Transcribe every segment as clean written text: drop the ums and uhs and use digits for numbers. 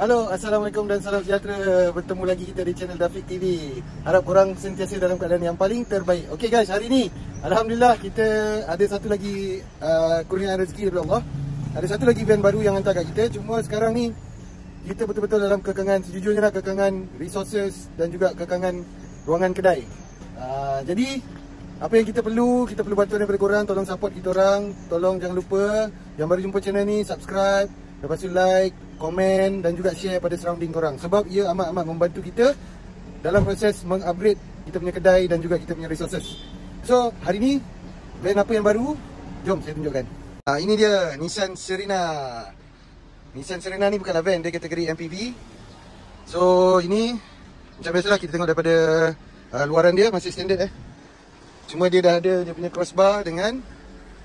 Halo, Assalamualaikum dan salam sejahtera. Bertemu lagi kita di channel Dafiq TV. Harap korang sentiasa dalam keadaan yang paling terbaik. Okey guys, hari ni Alhamdulillah kita ada satu lagi kurniaan rezeki daripada Allah. Ada satu lagi van baru yang hantar kat kita. Cuma sekarang ni kita betul-betul dalam kekangan, sejujurnya kekangan resources dan juga kekangan ruangan kedai. Jadi apa yang kita perlu bantuan daripada korang. Tolong support kita orang. Tolong jangan lupa yang baru jumpa channel ni, subscribe, lepas tu like, komen dan juga share pada surrounding korang. Sebab ia amat-amat membantu kita dalam proses mengupgrade kita punya kedai dan juga kita punya resources. So, hari ni van apa yang baru? Jom saya tunjukkan. Ini dia Nissan Serena. Nissan Serena ni bukanlah van, dia kategori MPV. So, ini macam biasalah kita tengok daripada luaran dia masih standard Cuma dia dah ada dia punya crossbar dengan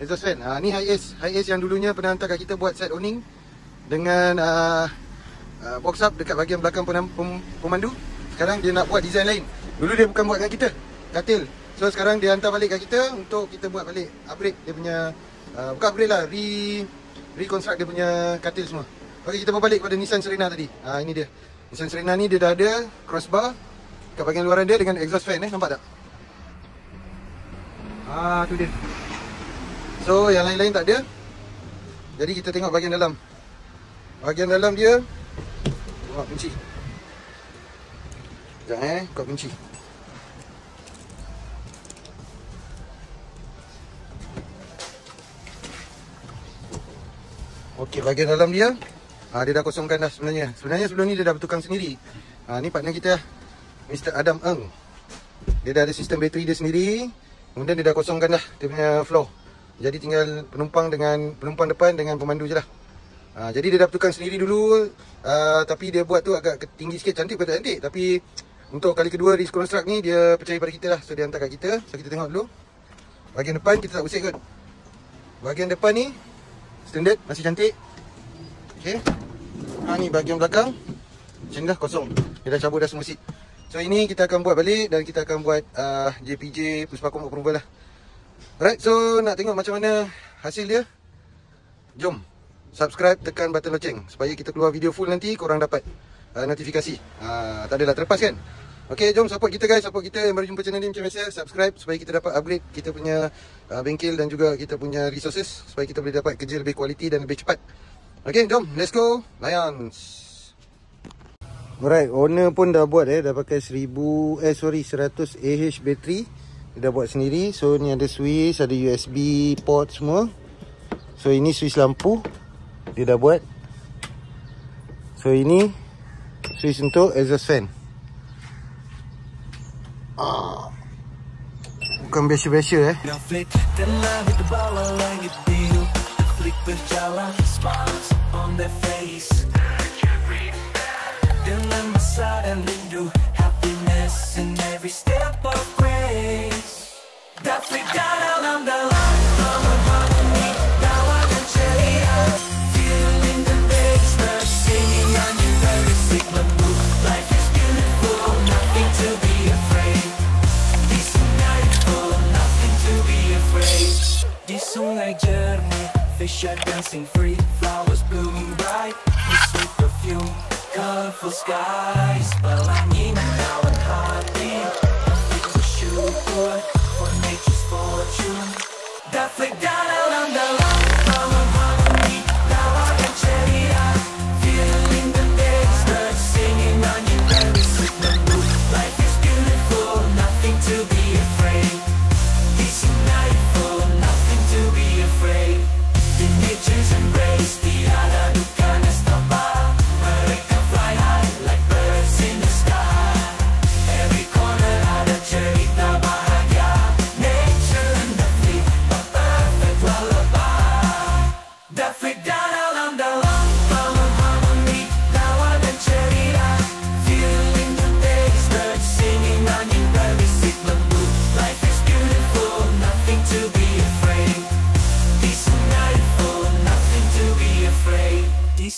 exhaust fan. Ni Hi-Ace yang dulunya pernah hantar kat kita buat side owning dengan box up dekat bahagian belakang pemandu. Sekarang dia nak buat design lain. Dulu dia bukan buat dengan kita, katil. So sekarang dia hantar balik kat kita untuk kita buat balik, upgrade dia punya bukan upgrade lah, reconstruct dia punya katil semua. Okey, kita berbalik pada Nissan Serena tadi. Ini dia Nissan Serena ni, dia dah ada crossbar kat bahagian luaran dia dengan exhaust fan nampak tak? Tu dia. So yang lain-lain tak ada. Jadi kita tengok bahagian dalam. Bahagian dalam dia kuat kunci. Sekejap kuat kunci. Okey, bahagian dalam dia dia dah kosongkan dah sebenarnya. Sebenarnya sebelum ni dia dah bertukang sendiri. Ni partner kita, Mr. Adam Eng. Dia dah ada sistem bateri dia sendiri. Kemudian dia dah kosongkan dah dia punya floor. Jadi tinggal penumpang depan dengan pemandu je lah. Jadi dia dah bertukang sendiri dulu, tapi dia buat tu agak tinggi sikit. Cantik pada cantik, tapi untuk kali kedua reconstruct ni dia percaya pada kita lah. So dia hantar kat kita. So kita tengok dulu. Bahagian depan kita tak usik kot. Bahagian depan ni standard, masih cantik. Okay. Ni bahagian belakang macam ni dah kosong. Dia dah cabut dah semua seat. So ini kita akan buat balik dan kita akan buat JPJ Puspakom approval lah. Alright, so nak tengok macam mana hasil dia. Jom subscribe, tekan button loceng supaya kita keluar video full nanti korang dapat notifikasi. Tak adalah terlepas kan. Okay, jom support kita guys. Support kita yang baru jumpa channel ni macam biasa. Subscribe supaya kita dapat upgrade kita punya bengkel dan juga kita punya resources, supaya kita boleh dapat kerja lebih kualiti dan lebih cepat. Okay, jom let's go Lions. Alright, owner pun dah buat dah pakai 100 AH bateri. Dia dah buat sendiri. So ni ada switch, ada USB port semua. So ini switch lampu dia dah buat. So ini switch untuk exhaust fan. Bukan biasa-biasa dengan masa dan rindu, happiness in every step of grace. Dafiq dan dalam harmoni, tawa dan ceria, feeling the bass, the singing on your very sick mood. Life is beautiful, nothing to be afraid. Di sungai nothing to be afraid. Di sungai jernih, fish are dancing free, flowers blooming bright with sweet perfume. Colorful skies, pelangi menawan hati. Dafiq bersyukur for nature's fortune. Dafiq dan dalam harmoni, tawa dan ceria, feeling the days, birds singing on your very sweet mood. Life is beautiful, nothing to be afraid. Peace and nightfall, nothing to be afraid. In nature's embrace, tiada duka nestapa.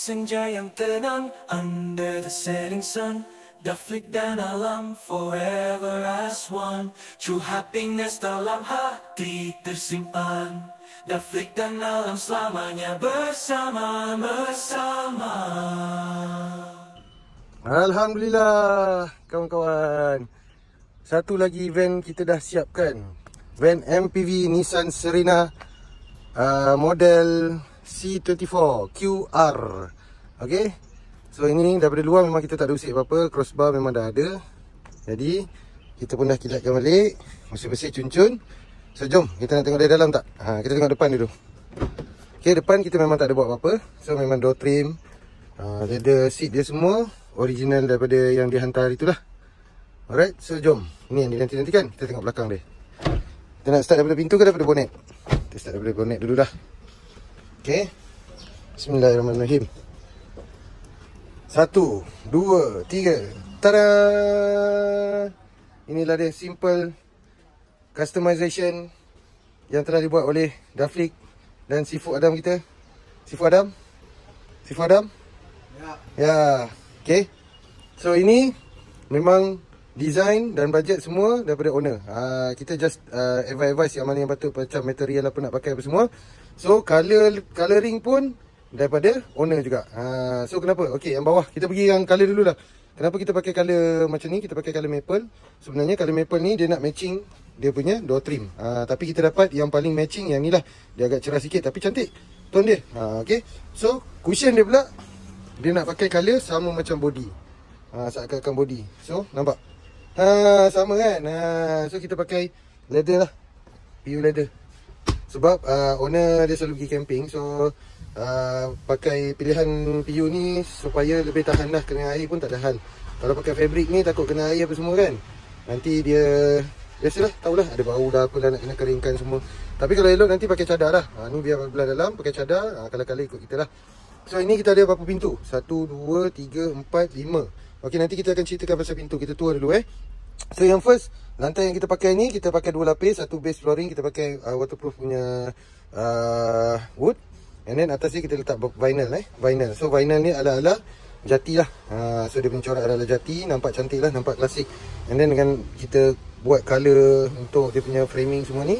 Senja yang tenang under the setting sun, Dafiq dan alam forever as one. True happiness dalam hati tersimpan. Dafiq dan alam selamanya bersama-sama. Alhamdulillah kawan-kawan. Satu lagi van kita dah siapkan. Van MPV Nissan Serena model C24 QR. Okay. So ini daripada luar memang kita tak ada usik apa-apa. Crossbar memang dah ada. Jadi kita pun dah kilatkan balik. Bersih-bersih cun-cun. So jom kita nak tengok dari dalam tak? Kita tengok depan dulu. Okay, depan kita memang tak ada buat apa-apa. So memang door trim, leather seat dia semua original daripada yang dihantar itulah. Alright, so jom. Ini yang dinanti-nantikan. Kita tengok belakang dia. Kita nak start daripada pintu ke daripada bonet? Kita start daripada bonet dulu dah. Okay. Bismillahirrahmanirrahim. 1, 2, 3. Tada! Inilah dia simple customization yang telah dibuat oleh Daflik dan Sifu Adam kita. Sifu Adam? Sifu Adam? Ya. Okay. So ini memang design dan budget semua daripada owner. Kita just advice yang mana yang patut, macam material apa nak pakai apa semua. So coloring pun daripada owner juga. So kenapa? Okay, yang bawah kita pergi yang color dulu lah. Kenapa kita pakai color macam ni? Kita pakai color maple. Sebenarnya color maple ni dia nak matching dia punya door trim. Tapi kita dapat yang paling matching yang ni lah. Dia agak cerah sikit tapi cantik tone dia. Okay. So cushion dia pula dia nak pakai color sama macam body. Seakan-akan body. So nampak? Sama kan? So kita pakai leather lah. PU leather. Sebab owner dia selalu pergi camping. So pakai pilihan PU ni supaya lebih tahan lah. Kena air pun tak ada hal. Kalau pakai fabric ni takut kena air apa semua kan. Nanti dia biasalah, tahulah ada bau dah apalah nak kena keringkan semua. Tapi kalau elok nanti pakai cadar lah. Ni biar belah dalam pakai cadar. Kalau-kalau ikut kita lah. So ini kita ada berapa pintu? 1, 2, 3, 4, 5. Okay, nanti kita akan ceritakan pasal pintu. Kita tua dulu So yang first, lantai yang kita pakai ni, kita pakai 2 lapis. Satu base flooring, kita pakai waterproof punya wood. And then atas ni kita letak vinyl vinyl. So vinyl ni ala-ala jati lah. So dia punya corak ala-ala jati. Nampak cantik lah, nampak klasik. And then dengan kita buat colour untuk dia punya framing semua ni,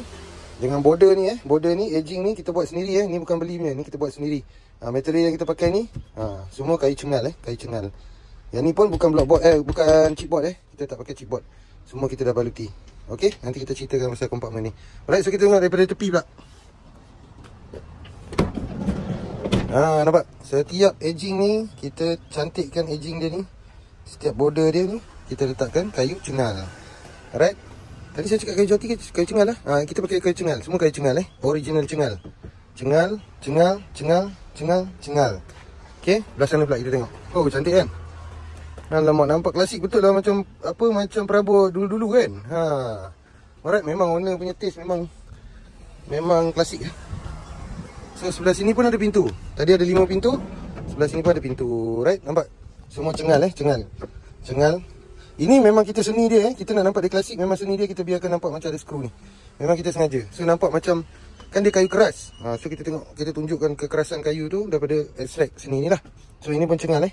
dengan border ni border ni, edging ni kita buat sendiri Ni bukan beli punya, ni kita buat sendiri. Material yang kita pakai ni semua kayu cengal kayu cengal. Yang ni pun bukan blockboard bukan chipboard Kita tak pakai chipboard. Semua kita dah baluti. Okey, nanti kita ceritakan pasal kompartmen ni. Alright, so kita tengok daripada tepi pula. Nampak? Setiap edging ni kita cantikkan edging dia ni. Setiap border dia ni kita letakkan kayu cengal. Alright. Tadi saya cakap kayu jati ke kayu cengal lah. Kita pakai kayu cengal. Semua kayu cengal original cengal. Cengal. Okey, belah sana pula kita tengok. Oh, cantik kan? Alamak, nampak klasik betul lah, macam apa, macam perabot dulu-dulu kan. Alright, memang owner punya taste memang klasik. So sebelah sini pun ada pintu. Tadi ada 5 pintu. Sebelah sini pun ada pintu. Right, nampak? Semua cengal cengal. Ini memang kita seni dia Kita nak nampak dia klasik, memang seni dia kita biarkan nampak macam ada skru ni. Memang kita sengaja. So nampak macam kan dia kayu keras. So kita tengok, kita tunjukkan kekerasan kayu tu daripada extract seni ni lah. So ini pun cengal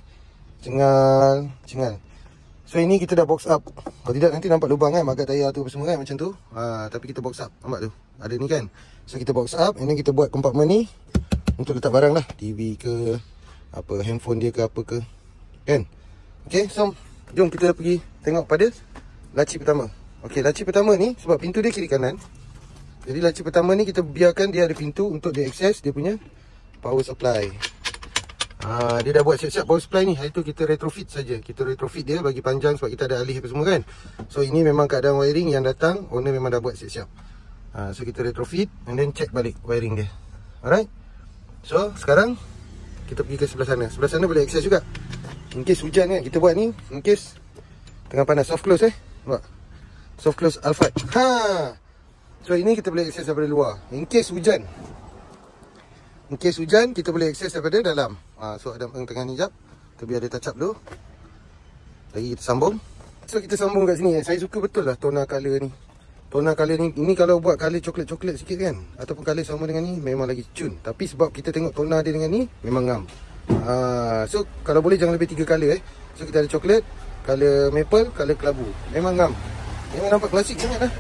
Cengal. So ini kita dah box up. Kalau tidak nanti nampak lubang kan, magat tayar tu apa semua kan, macam tu. Tapi kita box up. Nampak tu? Ada ni kan. So kita box up, and then kita buat kompartmen ni untuk letak barang lah. TV ke apa, handphone dia ke apa ke, kan. Okay, so jom kita pergi tengok pada laci pertama. Okay, laci pertama ni sebab pintu dia kiri kanan. Jadi laci pertama ni kita biarkan dia ada pintu untuk dia akses dia punya power supply. Dia dah buat siap-siap power supply ni. Hari tu kita retrofit saja. Kita retrofit dia bagi panjang sebab kita ada alih apa semua kan. So ini memang keadaan wiring yang datang, owner memang dah buat siap-siap. So kita retrofit and then check balik wiring dia. Alright. So sekarang kita pergi ke sebelah sana. Sebelah sana boleh akses juga. In case hujan kan, kita buat ni in case tengah panas. Soft close nampak? Soft close Alphard. So ini kita boleh akses daripada luar. In case hujan kita boleh akses daripada dalam. So Adam tengah ni jap. Kita biar dia touch up dulu. Lagi kita sambung. So kita sambung kat sini. Saya suka betul lah tona color ni. Tona color ni, ini kalau buat color coklat-coklat sikit kan, ataupun color sama dengan ni, memang lagi cun. Tapi sebab kita tengok tona dia dengan ni, memang ngam. So kalau boleh jangan lebih 3 color So kita ada coklat, color maple, color kelabu. Memang ngam. Memang nampak klasik sangat lah.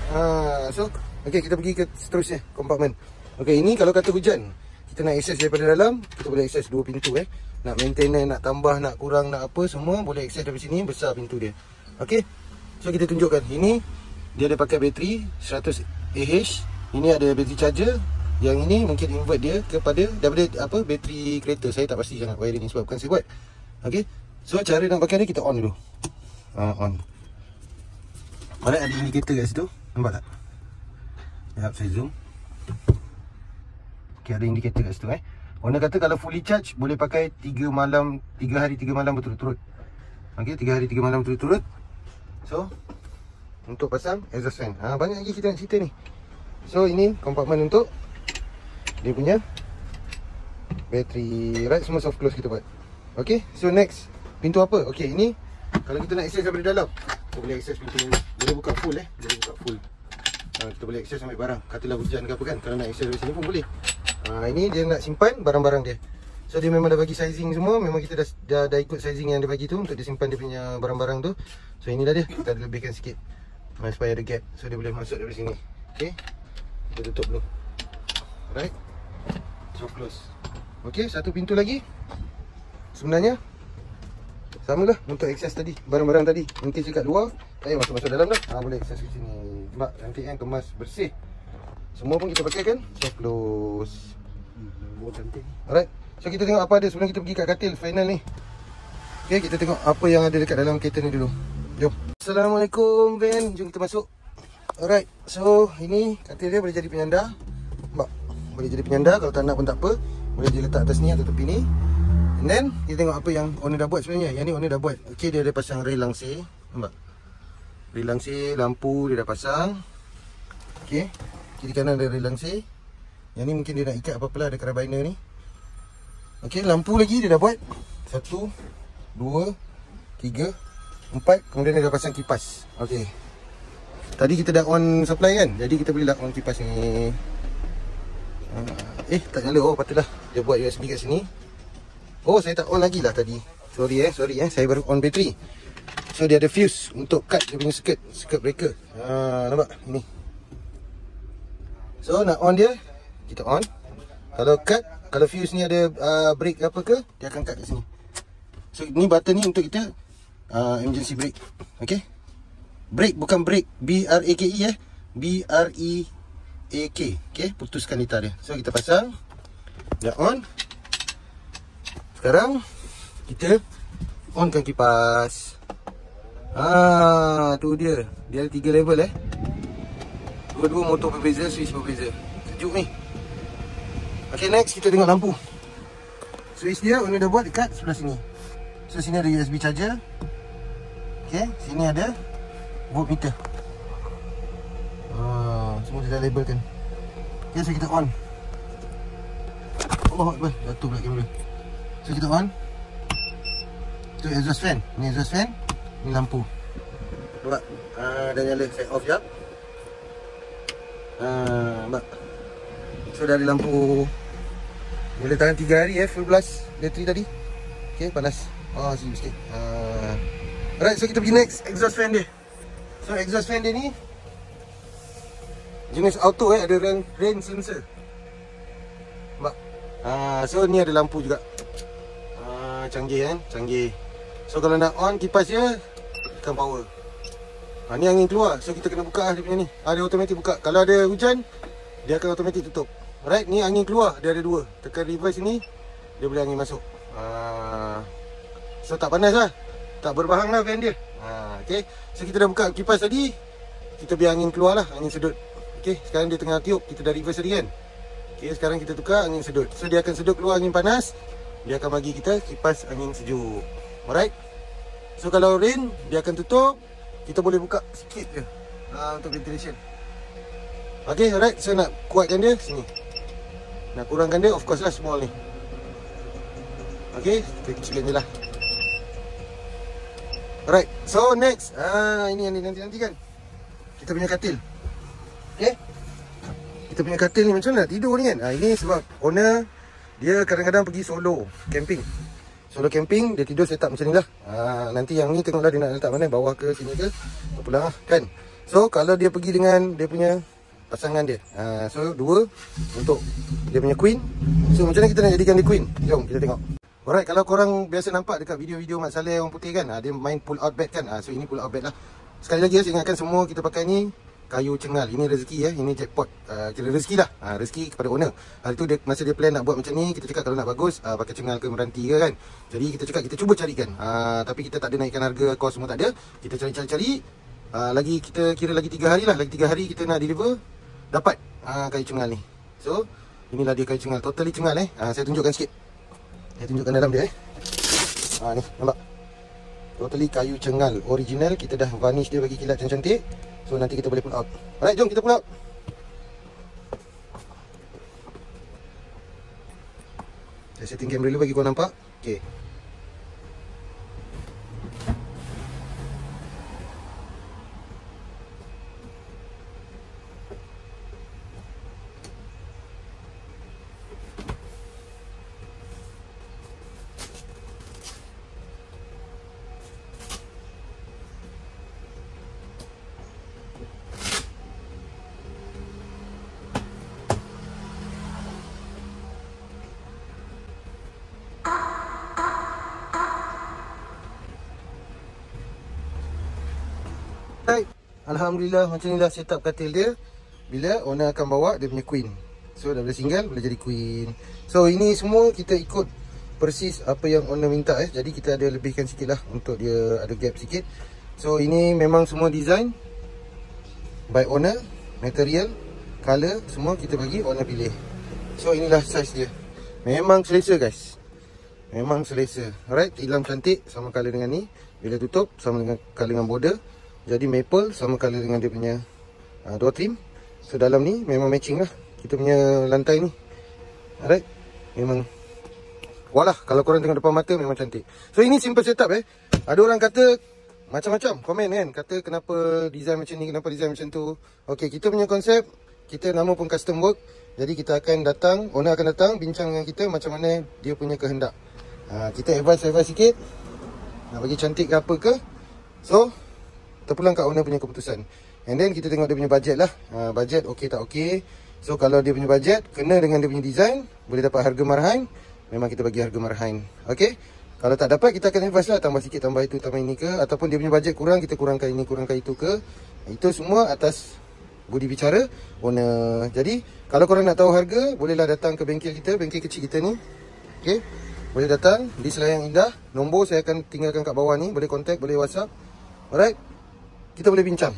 So okay, kita pergi ke seterusnya, kompartmen. Okay, ini kalau kata hujan, kita nak akses daripada dalam, kita boleh akses 2 pintu nak maintenance, nak tambah, nak kurang, nak apa, semua boleh access dari sini. Besar pintu dia. Okey. So kita tunjukkan. Ini dia ada pakai bateri 100 Ah. Ini ada bateri charger. Yang ini mungkin invert dia kepada daripada apa, bateri kereta. Saya tak pasti sangat wiring ni sebab bukan saya buat. Okey. So cara nak pakai dia, kita on dulu. On. Alright, ada indikator kat situ. Nampak tak? Sekejap saya zoom. Okay, ada indikator kat situ. Owner kata kalau fully charge boleh pakai 3 hari 3 malam berturut-turut. Okay, 3 hari 3 malam berturut-turut. So untuk pasang exhaust fan, banyak lagi kita nak cerita ni. So ini kompartmen untuk dia punya bateri. Right, semua soft close kita buat. Okay, so next, pintu apa? Okay, ini kalau kita nak access daripada dalam, kita boleh access pintu ni. Boleh buka full boleh buka full. Kita boleh access sampai barang. Katalah hujan ke apa kan, kalau nak access dari sini pun boleh. Ini dia nak simpan barang-barang dia. So dia memang dah bagi sizing semua. Memang kita dah ikut sizing yang dia bagi tu untuk dia simpan dia punya barang-barang tu. So inilah dia. Kita ada lebihkan sikit supaya ada gap. So dia boleh masuk dari sini. Okay, kita tutup dulu. Alright, so close. Okay, satu pintu lagi. Sebenarnya samalah untuk akses tadi, barang-barang tadi. Mungkin kat luar, tak payah masuk dalam dah. Boleh akses di sini. Sebab nanti kan kemas bersih. Semua pun kita pakai kan, so close. Cantik. Alright, so kita tengok apa ada sebelum kita pergi kat katil final ni. Okay, kita tengok apa yang ada dekat dalam kereta ni dulu. Jom. Assalamualaikum Van, jom kita masuk. Alright, so ini katil dia boleh jadi penyandar. Nampak? Boleh jadi penyandar, kalau tak nak pun tak apa. Boleh diletak atas ni atau tepi ni. And then kita tengok apa yang owner dah buat sebenarnya. Yang ni owner dah buat. Okay, dia ada pasang rail langsir. Nampak? Rail langsir, lampu dia dah pasang. Okay, kiri kanan ada rail langsir. Yang ni mungkin dia nak ikat apa-apa lah, ada carabiner ni. Okay, lampu lagi dia dah buat. 1, 2, 3, 4. Kemudian dia dah pasang kipas. Okay, tadi kita dah on supply kan, jadi kita boleh lah on kipas ni. Tak nyala. Oh patutlah dia buat USB kat sini. Oh, saya tak on lagi lah tadi. Sorry saya baru on bateri. So dia ada fuse untuk cut dia punya circuit breaker. Nampak ni. So nak on dia, kita on. Kalau cut, kalau fuse ni ada break apa ke, dia akan cut kat sini. So ni button ni untuk kita emergency brake. Okay, brake bukan brake, B-R-A-K-E B-R-E-A-K. Okay, putuskan litar dia. So kita pasang, dah on. Sekarang kita onkan kipas. Tu dia. Dia ada 3 level Dua-dua motor berbeza, switch berbeza. Sejuk ni. Okay, next kita tengok lampu. Switch dia owner dah buat dekat sebelah sini. So sini ada USB charger. Okay, sini ada voltmeter. Semua dia dah labelkan. Okay, so kita on. Allah Akbar, jatuh pula kamera. So kita on. Itu exhaust fan. Ni exhaust fan, ni lampu. Nampak? Dah nyala. Saya off jap. Nampak? So dah ada lampu. Boleh tahan 3 hari full blast bateri tadi. Okay, panas. Sikit. Alright, so kita pergi next exhaust fan dia. So exhaust fan dia ni jenis auto ada rain sensor. Nampak? So ni ada lampu juga. Canggih kan? Canggih. So kalau nak on kipas dia, tekan power. Ni angin keluar. So kita kena buka dia punya ni. Dia automatik buka. Kalau ada hujan, dia akan automatik tutup. Alright, ni angin keluar. Dia ada 2. Tekan reverse ni, dia boleh angin masuk. So tak panas lah. Tak berbahang lah fan dia. Okay, so kita dah buka kipas tadi. Kita biar angin keluar lah, angin sedut. Okay, sekarang dia tengah tiup. Kita dah reverse tadi kan. Okay, sekarang kita tukar angin sedut. So dia akan sedut keluar angin panas. Dia akan bagi kita kipas angin sejuk. Alright. So kalau rain, dia akan tutup. Kita boleh buka sikit je untuk ventilation. Okay, alright. So nak kuatkan dia, sini. Nak kurangkan dia, of course lah small ni. Okay, kita kecilkan je lah. Alright, so next. Ini yang nanti kan. Kita punya katil. Okay, kita punya katil ni macam mana nak tidur ni kan. Ini sebab owner dia kadang-kadang pergi solo camping. Solo camping, dia tidur set up macam ni lah. Nanti yang ni tengoklah dia nak letak mana, bawah ke sini ke, pulang lah kan. So kalau dia pergi dengan dia punya pasangan dia, so 2 untuk dia punya queen. So macam mana kita nak jadikan dia queen? Jom kita tengok. Alright, kalau korang biasa nampak dekat video-video Mat Saleh orang putih kan, dia main pull out bed kan. So ini pull out bed lah. Sekali lagi saya ingatkan semua kita pakai ni kayu cengal. Ini rezeki ya, ini jackpot. Kira rezeki lah. Rezeki kepada owner. Hari tu dia, masa dia plan nak buat macam ni, kita cakap kalau nak bagus pakai cengal ke meranti ke kan. Jadi kita cakap kita cuba carikan. Tapi kita tak ada naikkan harga, kos semua tak ada. Kita cari-cari. Lagi kita kira lagi 3 hari lah. Lagi 3 hari kita nak deliver, dapat kayu cengal ni. So inilah dia kayu cengal. Totally cengal saya tunjukkan sikit. Saya tunjukkan dalam dia ni, nampak? Totally kayu cengal original. Kita dah varnish dia bagi kilat cantik. So nanti kita boleh pull out. Alright, jom kita pull out. Saya setting kamera dulu bagi korang nampak. Okay. Alhamdulillah, macam inilah setup katil dia. Bila owner akan bawa dia punya queen. So dah boleh single, boleh jadi queen. So ini semua kita ikut persis apa yang owner minta Jadi kita ada lebihkan sikit lah untuk dia ada gap sikit. So ini memang semua design by owner. Material, color, semua kita bagi owner pilih. So inilah size dia. Memang selesa guys. Memang selesa. Alright, tilam cantik sama color dengan ni. Bila tutup sama dengan color dengan border. Jadi maple sama color dengan dia punya door trim. So dalam ni memang matching lah kita punya lantai ni. Alright. Memang walah, kalau korang tengok depan mata memang cantik. So ini simple setup Ada orang kata macam-macam komen kan, kata kenapa design macam ni, kenapa design macam tu. Okay, kita punya konsep, kita nama pun custom work. Jadi kita akan datang, owner akan datang bincang dengan kita macam mana dia punya kehendak. Kita advice sikit, nak bagi cantik ke apa ke. So terpulang kat owner punya keputusan. And then kita tengok dia punya budget lah. Budget okey tak okey. So kalau dia punya budget kena dengan dia punya design, boleh dapat harga marhain, memang kita bagi harga marhain. Okey. Kalau tak dapat, kita akan advise lah, tambah sikit, tambah itu, tambah ini ke. Ataupun dia punya budget kurang, kita kurangkan ini, kurangkan itu ke. Itu semua atas budi bicara owner. Jadi kalau korang nak tahu harga, bolehlah datang ke bengkel kita, bengkel kecil kita ni. Okey. Boleh datang di Selayang Indah. Nombor saya akan tinggalkan kat bawah ni. Boleh contact, boleh WhatsApp. Alright. Kita boleh bincang.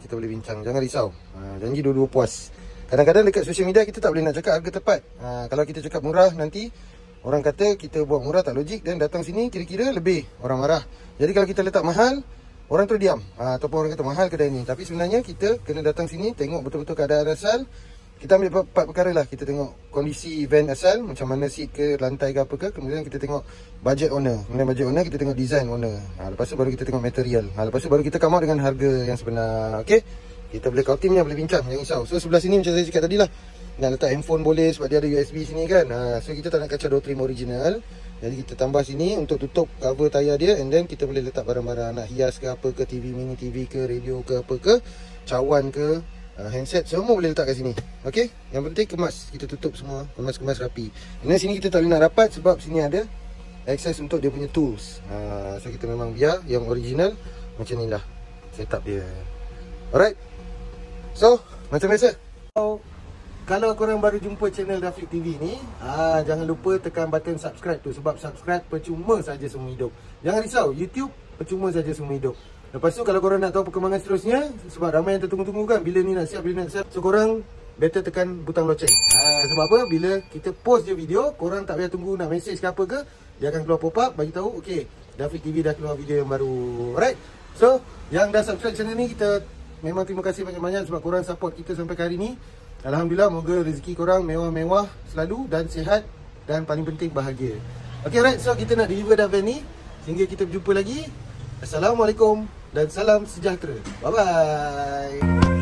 Kita boleh bincang. Jangan risau. Janji dua-dua puas. Kadang-kadang dekat social media kita tak boleh nak cakap harga tepat. Kalau kita cakap murah, nanti orang kata kita buat murah tak logik. Dan datang sini kira-kira lebih orang marah. Jadi kalau kita letak mahal, orang tu diam. Ataupun orang kata mahal kedai ni. Tapi sebenarnya kita kena datang sini, tengok betul-betul keadaan asal. Kita ambil 4 perkara lah. Kita tengok kondisi van asal, macam mana seat ke, lantai ke apa ke. Kemudian kita tengok budget owner. Kemudian budget owner, kita tengok design owner. Lepas tu baru kita tengok material. Lepas tu baru kita come out dengan harga yang sebenar. Okay. Kita boleh kau timnya, boleh bincang, jangan risau. So sebelah sini macam saya cakap tadi lah, nak letak handphone boleh sebab dia ada USB sini kan. So kita tak nak kacau door trim original. Jadi kita tambah sini untuk tutup cover tayar dia. And then kita boleh letak barang-barang nak hias ke apa ke, TV mini TV ke, radio ke apa ke, cawan ke, handset, semua boleh letak kat sini. Okay. Yang penting kemas, kita tutup semua, kemas-kemas rapi. Dan sini kita tak boleh nak rapat sebab sini ada access untuk dia punya tools. So kita memang biar yang original macam ni lah setup dia. Alright. So macam biasa, kalau korang baru jumpa channel Dafiq TV ni, jangan lupa tekan button subscribe tu. Sebab subscribe percuma saja seumur hidup. Jangan risau, YouTube percuma saja seumur hidup. Lepas tu kalau korang nak tahu perkembangan seterusnya, sebab ramai yang tertunggu-tunggu kan, bila ni nak siap, bila nak siap. So korang better tekan butang loceng. Sebab apa? Bila kita post je video, korang tak payah tunggu nak message ke apa ke, dia akan keluar pop-up bagi tahu, okay, Dafiq TV dah keluar video yang baru. Alright. So yang dah subscribe channel ni, kita memang terima kasih banyak-banyak sebab korang support kita sampai ke hari ni. Alhamdulillah, moga rezeki korang mewah-mewah selalu dan sihat dan paling penting bahagia. Okay, right. So kita nak deliver dah van ni. Sehingga kita berjumpa lagi. Assalamualaikum dan salam sejahtera. Bye-bye.